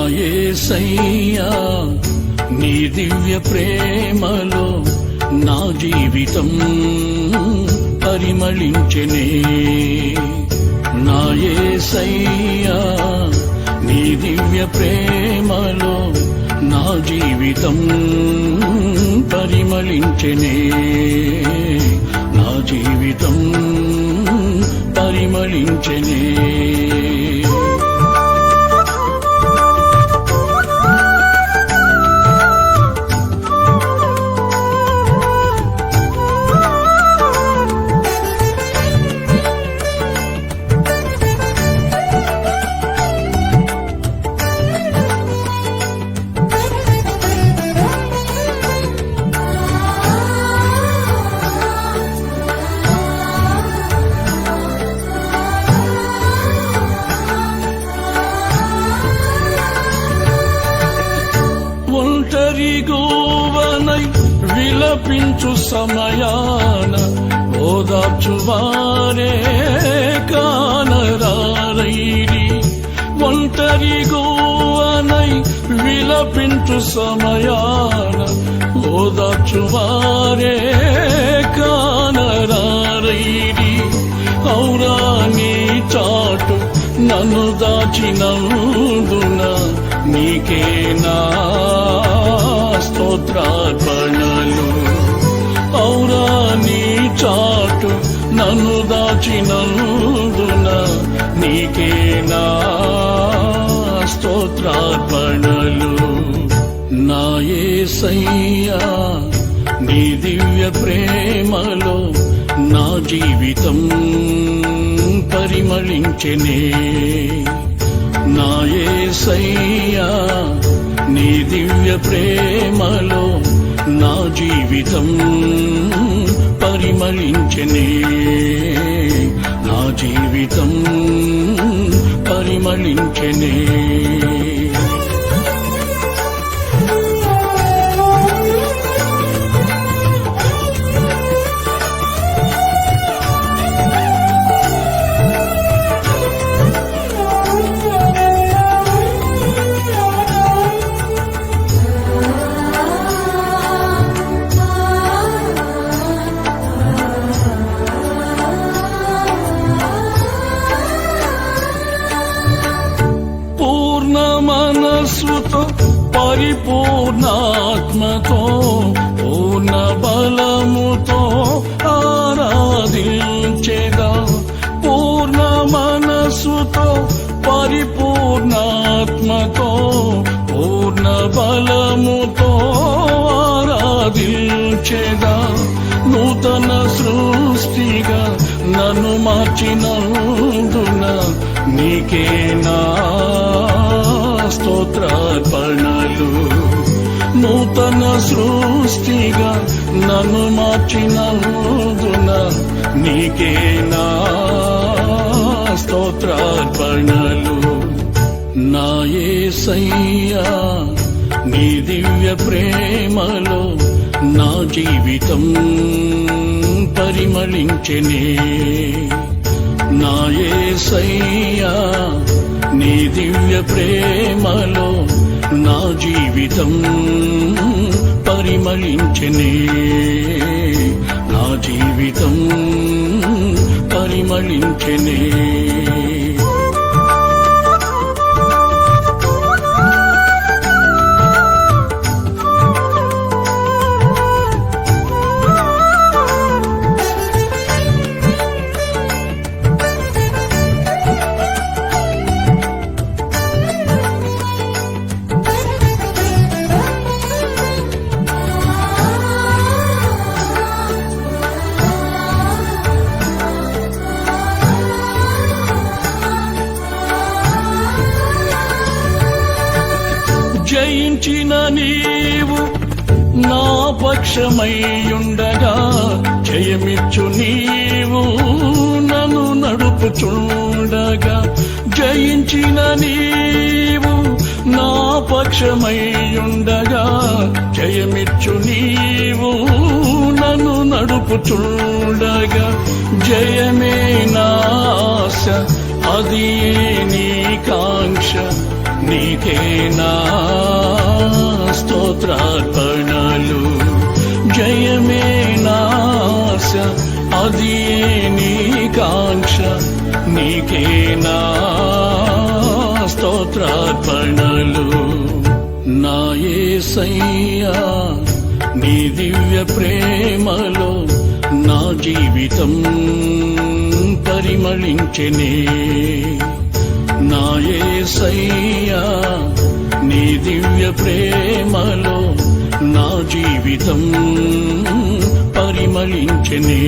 యేసయ్యా నీ దివ్య ప్రేమలో నా జీవితం పరిమళించెనే. నా యేసయ్యా నీ దివ్య ప్రేమలో నా జీవితం పరిమళించెనే. నా జీవితం పరిమళించెనే. ఒంటరిగోవనై విలపించు సమయాన ఓదార్చువారే కానరారైరి. ఒంటరిగోవనై విలపించు సమయాన ఓదార్చువారే కానరారైరి. ఔరా నీ చాటు నన్ను దాచినందున నీకే నా స్తోత్రార్పణలు. ఔరా నీ చాటు నన్ను దాచినందున నీకే నా స్తోత్రార్పణలు. నా యేసయ్యా నీ దివ్య ప్రేమలో నా జీవితం పరిమళించెనే. నా యేసయ్యా నీ దివ్య ప్రేమలో నా జీవితం పరిమళించెనే. నా జీవితం పరిమళించెనే. మనస్సుతో పరిపూర్ణాత్మతో పూర్ణ బలముతో ఆరాధించెదా. పూర్ణ మనస్సుతో పరిపూర్ణాత్మతో పూర్ణ బలముతో ఆరాధించెదా. నూతన సృష్టిగా నన్ను మార్చినందున నీకే నా స్తోత్రార్పణలు. నూతన సృష్టిగా నన్ను మార్చినందున నీకే నా స్తోత్రార్పణలు. నా యేసయ్యా నీ దివ్య ప్రేమలో నా జీవితం పరిమళించెనే. నా యేసయ్యా నీ దివ్య ప్రేమలో నా జీవితం పరిమళించెనే. నా జీవితం పరిమళించెనే. జయించిన నీవు నా పక్షమయ్యుండగా జయమిచ్చు నీవు నన్ను నడుపుచుండగా. జయించిన నీవు నా పక్షమయ్యుండగా జయమిచ్చు నీవు నన్ను నడుపుచుండగా. జయమే నా ఆశ అది నీ కాంక్ష నీకేనా స్తోత్రార్పణలు. జయమే నాశ అది నీ కాంక్ష, నీకేనా స్తోత్రార్పణలు. నా యేసయ్యా నీ దివ్య ప్రేమలో నా జీవితం పరిమళించెనే. నా యేసయ్యా నీ దివ్య ప్రేమలో నా జీవితం పరిమళించెనే.